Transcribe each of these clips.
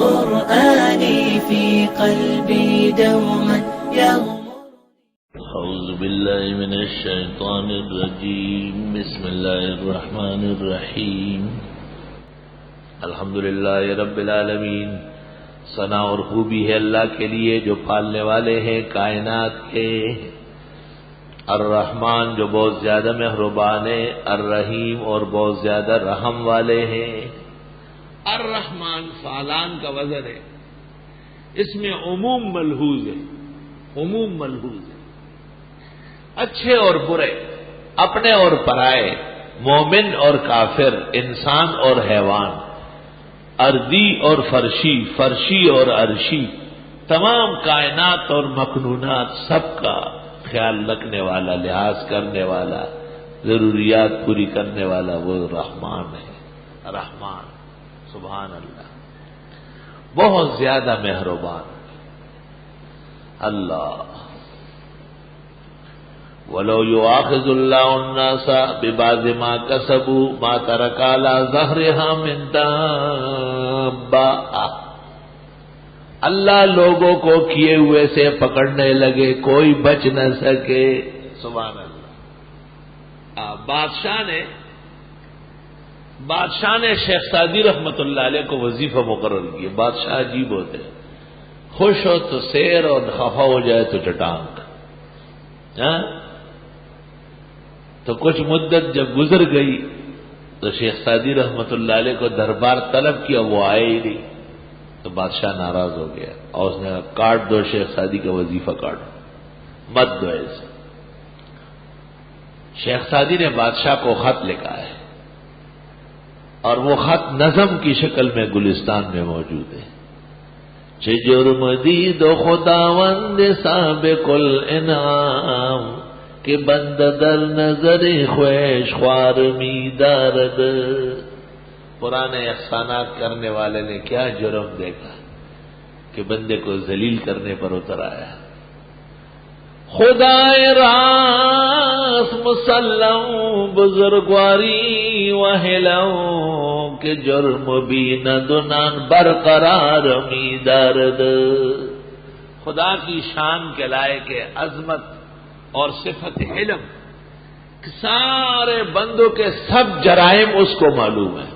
قرآني في قلبي دوما يغمر. أعوذ بالله من الشيطان الرجيم. بسم الله الرحمن الرحيم. الحمدللہ رب العالمین. ثنا اور خوبی ہے اللہ کے لیے جو پالنے والے ہیں کائنات کے. الرحمن جو بہت زیادہ مہربان ہے، الرحیم اور بہت زیادہ رحم والے ہیں. الرحمن فعلان کا وزن ہے، اس میں عموم ملحوظ ہے، عموم ملحوظ ہے. اچھے اور برے، اپنے اور پرائے، مومن اور کافر، انسان اور حیوان، ارضی اور فرشی، فرشی اور عرشی، تمام کائنات اور مخلوقات سب کا خیال رکھنے والا، لحاظ کرنے والا، ضروریات پوری کرنے والا وہ رحمان ہے. رحمان سبحان اللہ، بہت زیادہ مہربان اللہ. وَلَوْ يُؤَاخِذُ اللَّهُ النَّاسَ بِبَعْضِ مَا كَسَبُوا مَا تَرَكَ عَلَى ظَهْرِهَا مِن دَابَّةٍ. اللہ لوگوں کو کیے ہوئے سے پکڑنے لگے، کوئی بچ نہ سکے. سبحان اللہ. بادشاہ نے شیخ سعدی رحمت اللہ علیہ کو وظیفہ مقرر کیا. بادشاہ عجیب ہوتے ہیں، خوش ہو تو سیر اور خفا ہو جائے تو چٹانک. تو کچھ مدت جب گزر گئی تو شیخ سعدی رحمت اللہ علیہ کو دربار طلب کیا، وہ آئے ہی نہیں. تو بادشاہ ناراض ہو گیا اور اس نے کہا کاٹ دو شیخ سعدی کا وظیفہ، کاٹو، مت دو ایسے. شیخ سعدی نے بادشاہ کو خط لکھا ہے اور وہ خط نظم کی شکل میں گلستان میں موجود ہے. چه جرم دید و خداوند سابق الانعام کہ بند در نظر خویش خوار می دارد. پرانے احسانات کرنے والے نے کیا جرم دیکھا کہ بندے کو ذلیل کرنے پر اتر آیا. خدائے راست مسلم بزرگواری و حلم کہ جرم بھی نہ دنان برقرار می دارد. خدا کی شان کے لائق عظمت اور صفت علم، سارے بندوں کے سب جرائم اس کو معلوم ہے،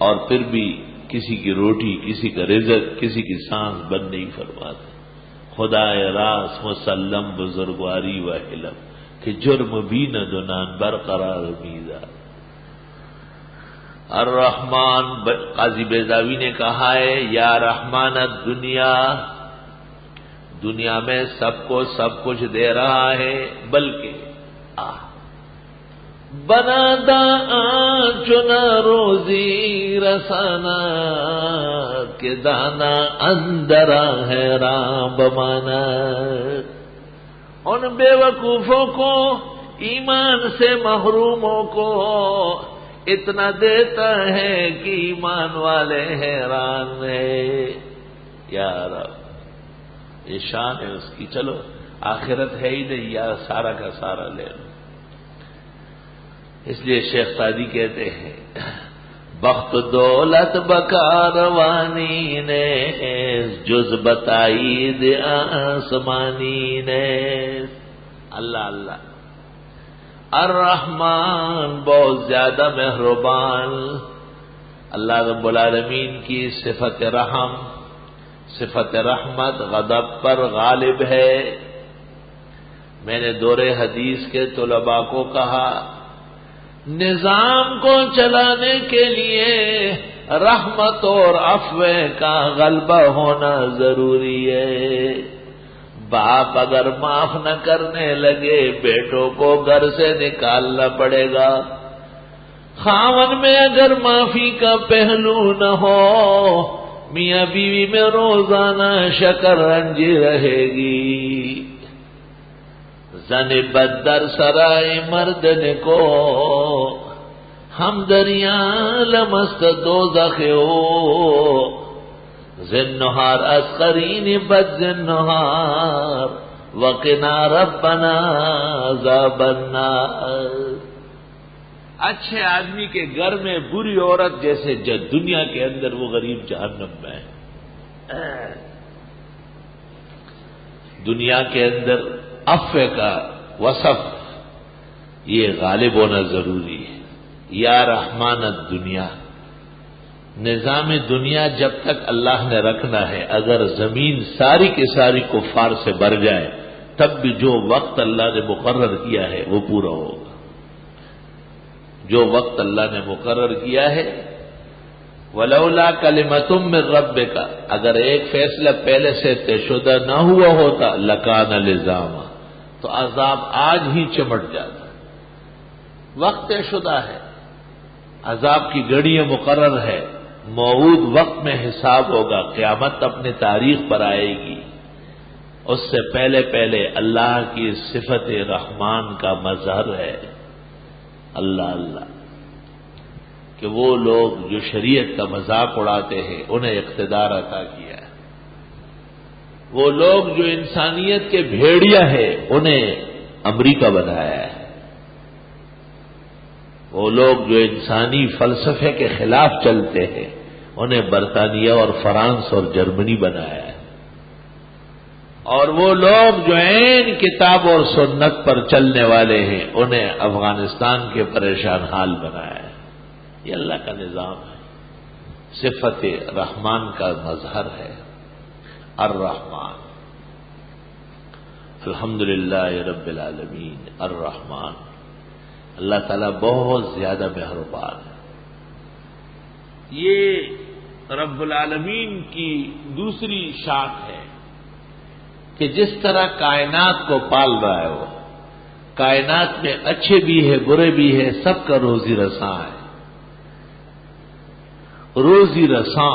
اور پھر بھی کسی کی روٹی، کسی کا رزق، کسی کی سانس بند نہیں فرماتے. خدا راست مسلم بزرگواری و علم کہ جرم بھی نہ دنان برقرار میدار. الرحمن. قاضی بیضاوی نے کہا ہے یا رحمان الدنیا، دنیا میں سب کو سب کچھ دے رہا ہے، بلکہ بنا دا چنا روزی رسانا کہ دانا اندرا ہے رام بمانا. ان بے وقوفوں کو، ایمان سے محروموں کو اتنا دیتا ہے کہ ایمان والے حیران ہے. یا رب، یہ شان ہے اس کی. چلو آخرت ہے ہی نہیں، یا سارا کا سارا لے لو. اس لیے شیخ سعدی کہتے ہیں بخت دولت بکاروانی نے جز بتائید آسمانی نے. اللہ اللہ. الرحمن بہت زیادہ مہربان. اللہ رب العالمین کی صفت رحم، صفت رحمت غضب پر غالب ہے. میں نے دور حدیث کے طلباء کو کہا نظام کو چلانے کے لیے رحمت اور عفو کا غلبہ ہونا ضروری ہے. باپ اگر معاف نہ کرنے لگے بیٹوں کو گھر سے نکالنا پڑے گا. خاوند میں اگر معافی کا پہلو نہ ہو میاں بیوی میں روزانہ شکر رنجی رہے گی. زن بدر سرائے مردن کو ہم دریا لمست دوزخ ہو. زنہار اسقرین بد زنہار وقنا ربنا عذاب النار. اچھے آدمی کے گھر میں بری عورت جیسے دنیا کے اندر وہ غریب جہنم میں ہے۔ دنیا کے اندر عفو کا وصف یہ غالب ہونا ضروری ہے۔ یا رحمان الدنیا، نظام دنیا جب تک اللہ نے رکھنا ہے، اگر زمین ساری کی ساری کفار سے بھر جائے تب بھی جو وقت اللہ نے مقرر کیا ہے وہ پورا ہوگا۔ جو وقت اللہ نے مقرر کیا ہے، ولولا کلمۃ من ربک، اگر ایک فیصلہ پہلے سے طے شدہ نہ ہوا ہوتا لکان لزاما، تو عذاب آج ہی چمٹ جاتا۔ وقت طے شدہ ہے، عذاب کی گھڑیاں مقرر ہے، موعود وقت میں حساب ہوگا، قیامت اپنی تاریخ پر آئے گی۔ اس سے پہلے پہلے اللہ کی صفت رحمان کا مظہر ہے، اللہ اللہ، کہ وہ لوگ جو شریعت کا مذاق اڑاتے ہیں انہیں اقتدار عطا کیا ہے، وہ لوگ جو انسانیت کے بھیڑیا ہے انہیں امریکہ بنایا ہے، وہ لوگ جو انسانی فلسفے کے خلاف چلتے ہیں انہیں برطانیہ اور فرانس اور جرمنی بنایا ہے، اور وہ لوگ جو عین کتاب اور سنت پر چلنے والے ہیں انہیں افغانستان کے پریشان حال بنایا ہے۔ یہ اللہ کا نظام ہے، صفت رحمان کا مظہر ہے، الرحمن۔ الحمدللہ رب العالمین الرحمن، اللہ تعالیٰ بہت زیادہ مہربان ہے۔ یہ رب العالمین کی دوسری شاخ ہے کہ جس طرح کائنات کو پال رہا ہے، وہ کائنات میں اچھے بھی ہے برے بھی ہے، سب کا روزی رساں ہے۔ روزی رساں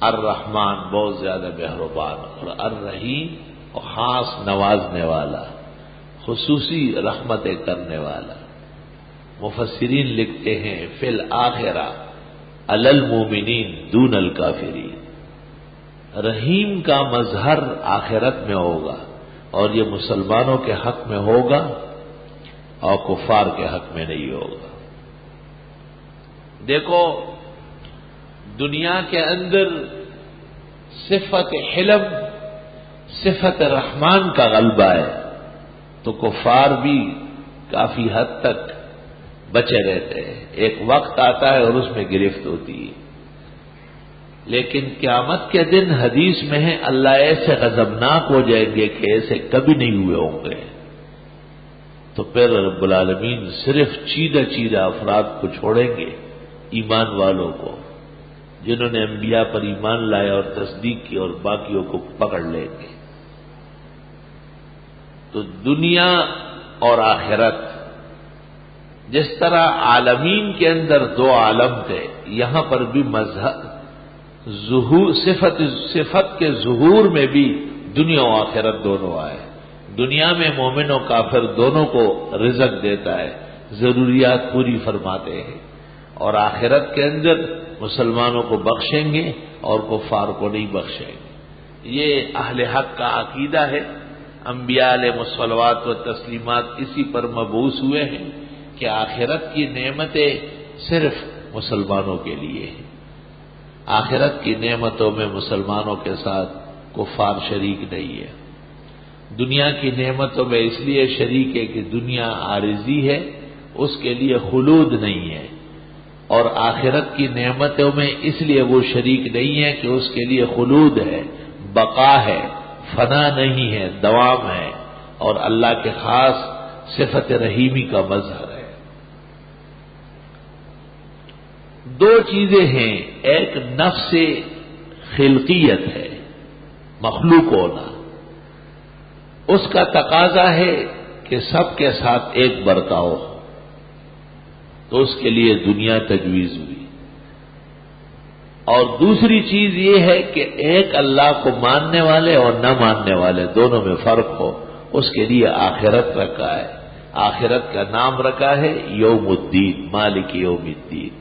الرحمن بہت زیادہ مہربان، اور الرحیم اور خاص نوازنے والا، خصوصی رحمتیں کرنے والا۔ مفسرین لکھتے ہیں فی الآخرہ علی المومنین دون الکافرین، رحیم کا مظہر آخرت میں ہوگا اور یہ مسلمانوں کے حق میں ہوگا اور کفار کے حق میں نہیں ہوگا۔ دیکھو دنیا کے اندر صفت حلم، صفت رحمان کا غلبہ ہے تو کفار بھی کافی حد تک بچے رہتے ہیں، ایک وقت آتا ہے اور اس میں گرفت ہوتی ہے، لیکن قیامت کے دن حدیث میں ہے اللہ ایسے غضبناک ہو جائیں گے کہ ایسے کبھی نہیں ہوئے ہوں گے، تو پھر رب العالمین صرف چیدہ افراد کو چھوڑیں گے، ایمان والوں کو جنہوں نے انبیاء پر ایمان لایا اور تصدیق کی، اور باقیوں کو پکڑ لیں گے۔ تو دنیا اور آخرت، جس طرح عالمین کے اندر دو عالم تھے، یہاں پر بھی مظہر صفت کے ظہور میں بھی دنیا و آخرت دونوں آئے۔ دنیا میں مومن و کافر دونوں کو رزق دیتا ہے، ضروریات پوری فرماتے ہیں، اور آخرت کے اندر مسلمانوں کو بخشیں گے اور کفار کو نہیں بخشیں گے۔ یہ اہل حق کا عقیدہ ہے، انبیاء علیہ الصلوات و تسلیمات اسی پر مبعوث ہوئے ہیں کہ آخرت کی نعمتیں صرف مسلمانوں کے لیے ہیں، آخرت کی نعمتوں میں مسلمانوں کے ساتھ کفار شریک نہیں ہے۔ دنیا کی نعمتوں میں اس لیے شریک ہے کہ دنیا عارضی ہے، اس کے لیے خلود نہیں ہے، اور آخرت کی نعمتوں میں اس لیے وہ شریک نہیں ہے کہ اس کے لیے خلود ہے، بقا ہے، فنا نہیں ہے، دوام ہے، اور اللہ کے خاص صفت رحیمی کا مظہر ہے۔ دو چیزیں ہیں، ایک نفس خلقیت ہے، مخلوق ہونا، اس کا تقاضا ہے کہ سب کے ساتھ ایک برتاؤ، تو اس کے لیے دنیا تجویز ہوئی۔ اور دوسری چیز یہ ہے کہ ایک اللہ کو ماننے والے اور نہ ماننے والے دونوں میں فرق ہو، اس کے لیے آخرت رکھا ہے، آخرت کا نام رکھا ہے یوم الدین، مالک یوم الدین۔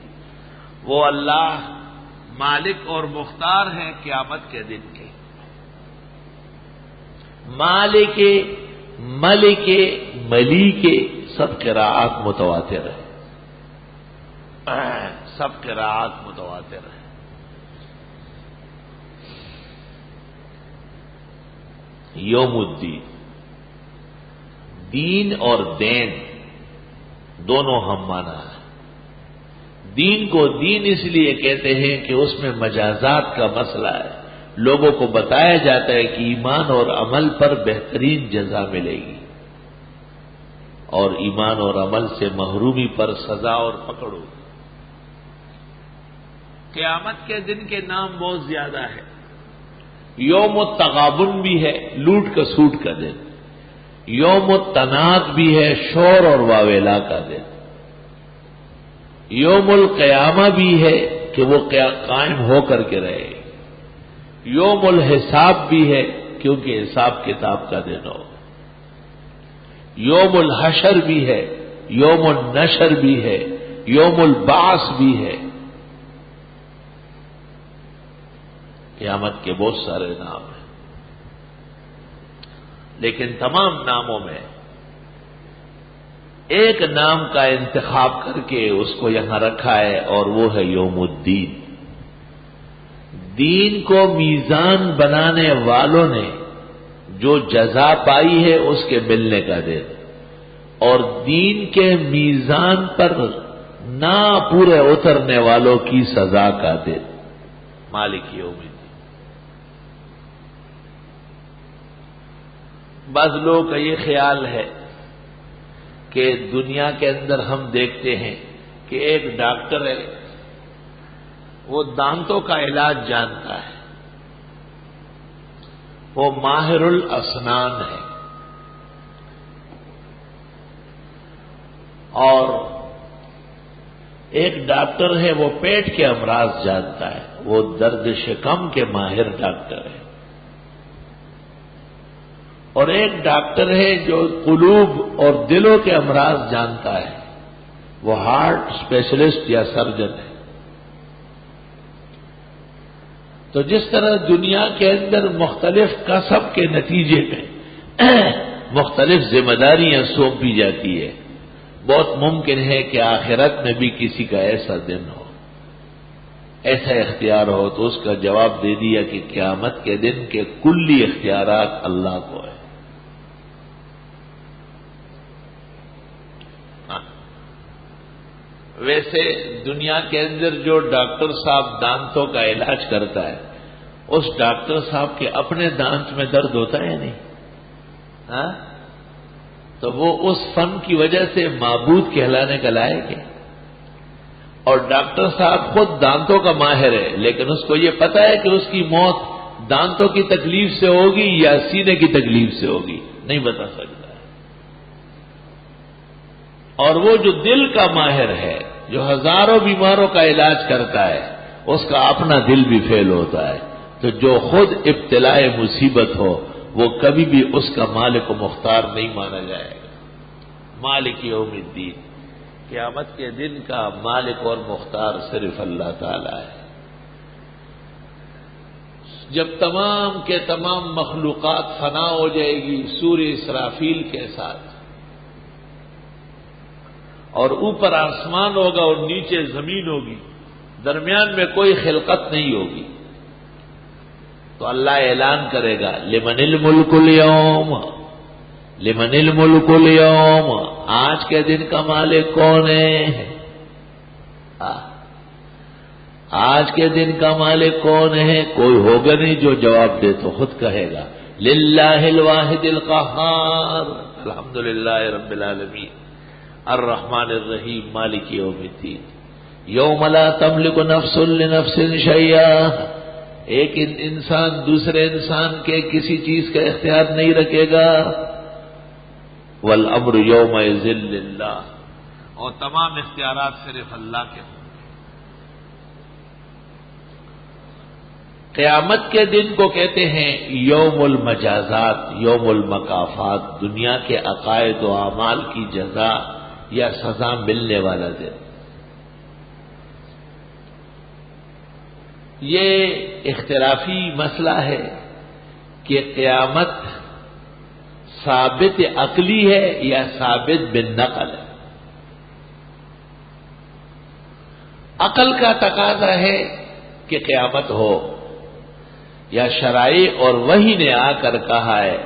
وہ اللہ مالک اور مختار ہیں قیامت کے دن کے، مالک، ملک، ملیک، سب قراءات متواتر ہیں۔ سب قراءات متواتر ہیں. یوم الدین، دین اور دین دونوں ہم مانا ہے. دین کو دین اس لیے کہتے ہیں کہ اس میں مجازات کا مسئلہ ہے. لوگوں کو بتایا جاتا ہے کہ ایمان اور عمل پر بہترین جزا ملے گی اور ایمان اور عمل سے محرومی پر سزا اور پکڑ ہوگی. قیامت کے دن کے نام بہت زیادہ ہے. یوم التغابن بھی ہے، لوٹ کا سوٹ کا دن. یوم التناد بھی ہے، شور اور واویلا کا دن. یوم القیامہ بھی ہے کہ وہ قائم ہو کر کے رہے. یوم الحساب بھی ہے کیونکہ حساب کتاب کا دن ہو. یوم الحشر بھی ہے، یوم النشر بھی ہے، یوم البعث بھی ہے. قیامت کے بہت سارے نام ہیں، لیکن تمام ناموں میں ایک نام کا انتخاب کر کے اس کو یہاں رکھا ہے اور وہ ہے یوم الدین. دین کو میزان بنانے والوں نے جو جزا پائی ہے اس کے ملنے کا دن، اور دین کے میزان پر نہ پورے اترنے والوں کی سزا کا دن. مالک یوم الدین. بعض لوگوں کا یہ خیال ہے کہ دنیا کے اندر ہم دیکھتے ہیں کہ ایک ڈاکٹر ہے، وہ دانتوں کا علاج جانتا ہے، وہ ماہر الاسنان ہے، اور ایک ڈاکٹر ہے وہ پیٹ کے امراض جانتا ہے، وہ درد شکم کے ماہر ڈاکٹر ہے. اور ایک ڈاکٹر ہے جو قلوب اور دلوں کے امراض جانتا ہے، وہ ہارٹ اسپیشلسٹ یا سرجن ہے. تو جس طرح دنیا کے اندر مختلف کسب کے نتیجے میں مختلف ذمہ داریاں سونپی جاتی ہے، بہت ممکن ہے کہ آخرت میں بھی کسی کا ایسا دن ہو، ایسا اختیار ہو. تو اس کا جواب دے دیا کہ قیامت کے دن کے کلی اختیارات اللہ کو ہے. ویسے دنیا کے اندر جو ڈاکٹر صاحب دانتوں کا علاج کرتا ہے، اس ڈاکٹر صاحب کے اپنے دانت میں درد ہوتا ہے نہیں؟ ہاں؟ تو وہ اس فن کی وجہ سے معبود کہلانے کا لائق ہے. اور ڈاکٹر صاحب خود دانتوں کا ماہر ہے، لیکن اس کو یہ پتا ہے کہ اس کی موت دانتوں کی تکلیف سے ہوگی یا سینے کی تکلیف سے ہوگی، نہیں بتا سکتا. اور وہ جو دل کا ماہر ہے، جو ہزاروں بیماروں کا علاج کرتا ہے، اس کا اپنا دل بھی فیل ہوتا ہے. تو جو خود ابتلاء مصیبت ہو وہ کبھی بھی اس کا مالک و مختار نہیں مانا جائے گا. مالک یوم الدین، قیامت کے دن کا مالک اور مختار صرف اللہ تعالی ہے. جب تمام کے تمام مخلوقات فنا ہو جائے گی سور اسرافیل کے ساتھ، اور اوپر آسمان ہوگا اور نیچے زمین ہوگی، درمیان میں کوئی خلقت نہیں ہوگی، تو اللہ اعلان کرے گا لمن الملک اليوم، لمن الملک اليوم، آج کے دن کا مالک کون ہے؟ آج کے دن کا مالک کون ہے؟ کوئی ہوگا نہیں جو جواب دے، تو خود کہے گا للہ الواحد القہار، الحمدللہ رب العالمین، الرحمن الرحیم، مالک یوم الدین. یوم لا تملک نفس لنفس شیئا، ایک انسان دوسرے انسان کے کسی چیز کا اختیار نہیں رکھے گا. والامر یومئذ للہ، اور تمام اختیارات صرف اللہ کے ہوں. قیامت کے دن کو کہتے ہیں یوم المجازات، یوم المکافات، دنیا کے عقائد و اعمال کی جزا یا سزا ملنے والا دن. یہ اختلافی مسئلہ ہے کہ قیامت ثابت عقلی ہے یا ثابت بالنقل ہے. عقل کا تقاضا ہے کہ قیامت ہو، یا شرائع اور وحی نے آ کر کہا ہے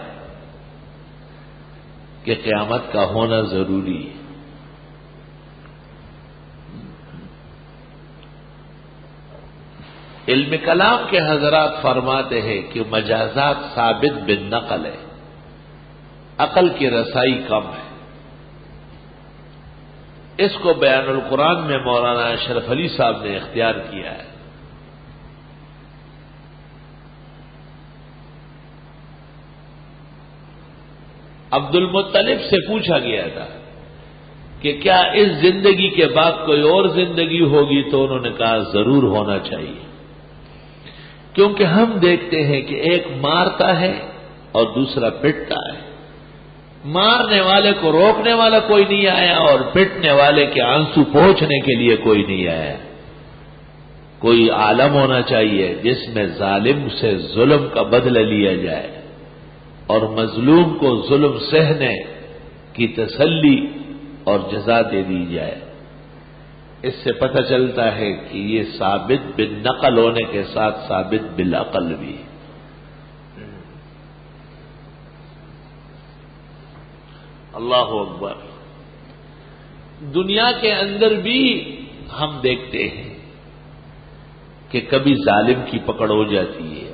کہ قیامت کا ہونا ضروری ہے؟ علم کلام کے حضرات فرماتے ہیں کہ مجازات ثابت بالنقل ہے، عقل کی رسائی کم ہے۔ اس کو بیان القرآن میں مولانا اشرف علی صاحب نے اختیار کیا ہے۔ عبد المطلب سے پوچھا گیا تھا کہ کیا اس زندگی کے بعد کوئی اور زندگی ہوگی، تو انہوں نے کہا ضرور ہونا چاہیے، کیونکہ ہم دیکھتے ہیں کہ ایک مارتا ہے اور دوسرا پٹتا ہے۔ مارنے والے کو روکنے والا کوئی نہیں آیا، اور پٹنے والے کے آنسو پہنچنے کے لیے کوئی نہیں آیا۔ کوئی عالم ہونا چاہیے جس میں ظالم سے ظلم کا بدلہ لیا جائے اور مظلوم کو ظلم سہنے کی تسلی اور جزا دے دی جائے۔ اس سے پتہ چلتا ہے کہ یہ ثابت بالنقل ہونے کے ساتھ ثابت بالعقل بھی۔ اللہ اکبر۔ دنیا کے اندر بھی ہم دیکھتے ہیں کہ کبھی ظالم کی پکڑ ہو جاتی ہے،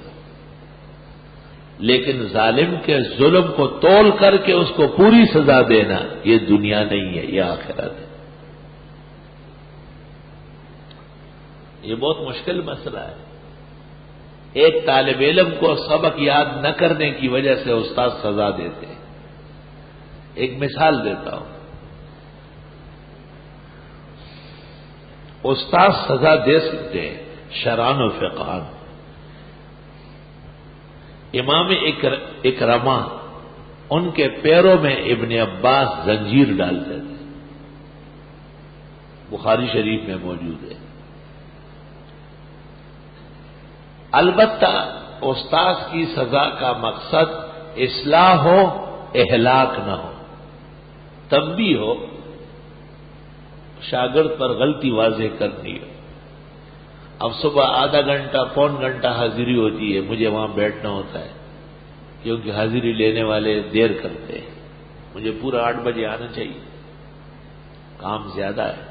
لیکن ظالم کے ظلم کو تول کر کے اس کو پوری سزا دینا یہ دنیا نہیں ہے، یہ آخرت ہے۔ یہ بہت مشکل مسئلہ ہے۔ ایک طالب علم کو سبق یاد نہ کرنے کی وجہ سے استاد سزا دیتے ہیں۔ ایک مثال دیتا ہوں، استاد سزا دے سکتے ہیں شران و فقان۔ امام اکرمہ ان کے پیروں میں ابن عباس زنجیر ڈالتے تھے، بخاری شریف میں موجود ہے۔ البتہ استاد کی سزا کا مقصد اصلاح ہو، اہلاک نہ ہو، تب بھی ہو شاگرد پر غلطی واضح کرنی ہو۔ اب صبح آدھا گھنٹہ پون گھنٹہ حاضری ہوتی ہے، مجھے وہاں بیٹھنا ہوتا ہے کیونکہ حاضری لینے والے دیر کرتے ہیں، مجھے پورا 8 بجے آنا چاہیے، کام زیادہ ہے۔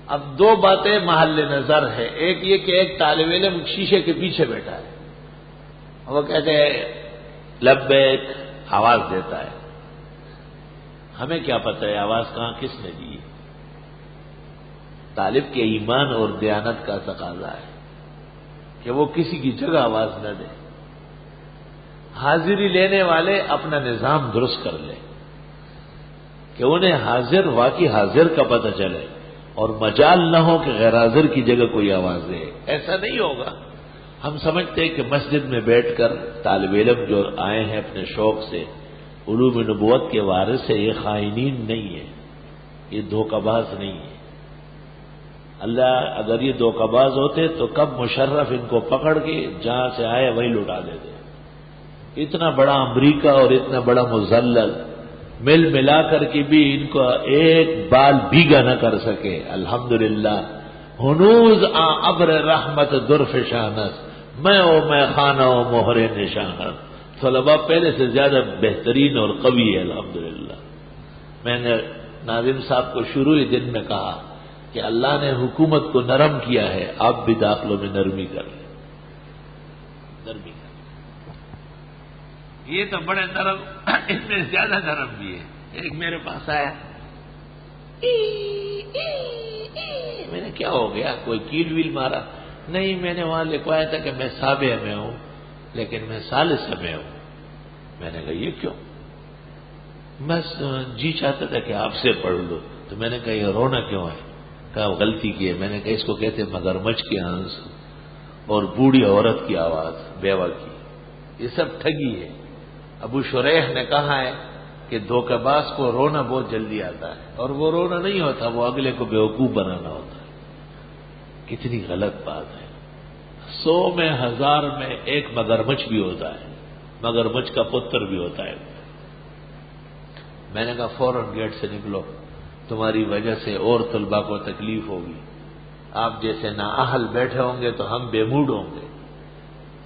اب دو باتیں محل نظر ہے، ایک یہ کہ ایک طالب علم شیشے کے پیچھے بیٹھا ہے، وہ کہتے ہیں لبیک، آواز دیتا ہے، ہمیں کیا پتہ ہے آواز کہاں کس نے دی ہے؟ طالب کے ایمان اور دیانت کا تقاضا ہے کہ وہ کسی کی جگہ آواز نہ دے۔ حاضری لینے والے اپنا نظام درست کر لیں کہ انہیں حاضر واقعی حاضر کا پتہ چلے اور مجال نہ ہو کہ غیر حاضر کی جگہ کوئی آواز دے۔ ایسا نہیں ہوگا۔ ہم سمجھتے ہیں کہ مسجد میں بیٹھ کر طالب علم جو آئے ہیں اپنے شوق سے، علوم نبوت کے وارث ہے، یہ خائنین نہیں ہے، یہ دھوکہ باز نہیں ہے۔ اللہ اگر یہ دھوکہ باز ہوتے تو کب مشرف ان کو پکڑ کے جہاں سے آئے وہی لٹا دیتے۔ اتنا بڑا امریکہ اور اتنا بڑا مذلل مل ملا کر کے بھی ان کو ایک بال بھیگا نہ کر سکے۔ الحمدللہ ہنوز ابر رحمت درفشانس، میں خانہ و مہر نشان۔ طلباء پہلے سے زیادہ بہترین اور قوی ہے الحمدللہ۔ میں نے ناظم صاحب کو شروع ہی دن میں کہا کہ اللہ نے حکومت کو نرم کیا ہے، آپ بھی داخلوں میں نرمی کر لیں، نرمی کر لیں۔ یہ تو بڑے نرم، اس میں زیادہ نرم بھی ہے۔ ایک میرے پاس آیا، میں نے کیا ہو گیا، کوئی کیل ویل مارا؟ نہیں، میں نے وہاں لکھوایا تھا کہ میں سابع میں ہوں لیکن میں ثالث میں ہوں۔ میں نے کہا یہ کیوں؟ میں جی چاہتا تھا کہ آپ سے پڑھ لو، تو میں نے کہا یہ رونا کیوں ہے؟ کہا غلطی کی ہے۔ میں نے کہا اس کو کہتے ہیں مگرمچھ کے آنسو اور بوڑھی عورت کی آواز، بیوہ کی، یہ سب ٹھگی ہے۔ ابو شریح نے کہا ہے کہ دھوکہ باز کو رونا بہت جلدی آتا ہے، اور وہ رونا نہیں ہوتا، وہ اگلے کو بیوقوف بنانا ہوتا ہے۔ کتنی غلط بات ہے۔ 100 میں 1000 میں ایک مگرمچھ بھی ہوتا ہے، مگرمچھ کا پتر بھی ہوتا ہے۔ میں نے کہا فوراً گیٹ سے نکلو، تمہاری وجہ سے اور طلباء کو تکلیف ہوگی، آپ جیسے نااہل بیٹھے ہوں گے تو ہم بے موڈ ہوں گے۔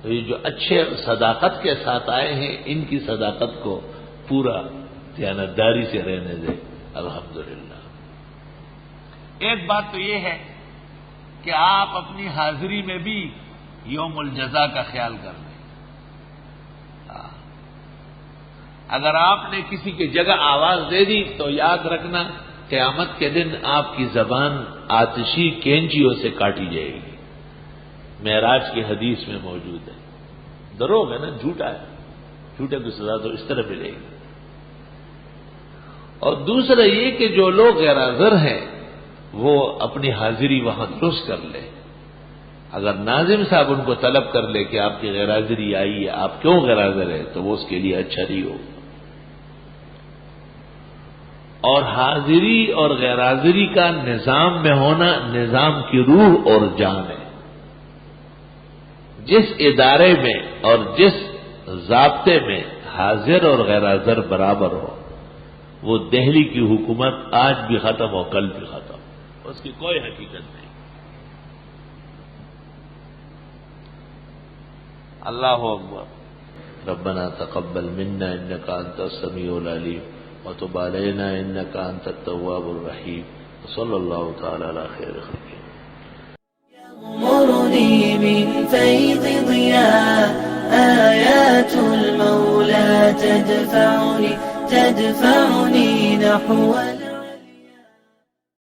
تو یہ جو اچھے صداقت کے ساتھ آئے ہیں، ان کی صداقت کو پورا دیانتداری سے رہنے دیں۔ الحمدللہ۔ ایک بات تو یہ ہے کہ آپ اپنی حاضری میں بھی یوم الجزا کا خیال کر لیں۔ اگر آپ نے کسی کی جگہ آواز دے دی تو یاد رکھنا قیامت کے دن آپ کی زبان آتشی کینچیوں سے کاٹی جائے گی۔ معراج کی حدیث میں موجود ہے۔ دروغ ہے نا، جھوٹا ہے، جھوٹے کی سزا تو اس طرح ملے گی۔ اور دوسرا یہ کہ جو لوگ غیر حاضر ہیں وہ اپنی حاضری وہاں درست کر لیں۔ اگر ناظم صاحب ان کو طلب کر لے کہ آپ کی غیر حاضری آئی ہے، آپ کیوں غیر حاضر ہے، تو وہ اس کے لیے اچھا نہیں ہوگا۔ اور حاضری اور غیر حاضری کا نظام میں ہونا نظام کی روح اور جان ہے۔ جس ادارے میں اور جس ضابطے میں حاضر اور غیر حاضر برابر ہو، وہ دہلی کی حکومت آج بھی ختم ہو، کل بھی ختم، اس کی کوئی حقیقت نہیں۔ اللہ اکبر۔ ربنا تقبل منا انك انت السميع العليم وتب علينا انك انت التواب الرحيم وصلى الله تعالى على خير خلقه۔ يغمرني من فيض ضياء آيات المولى تدفعني نحو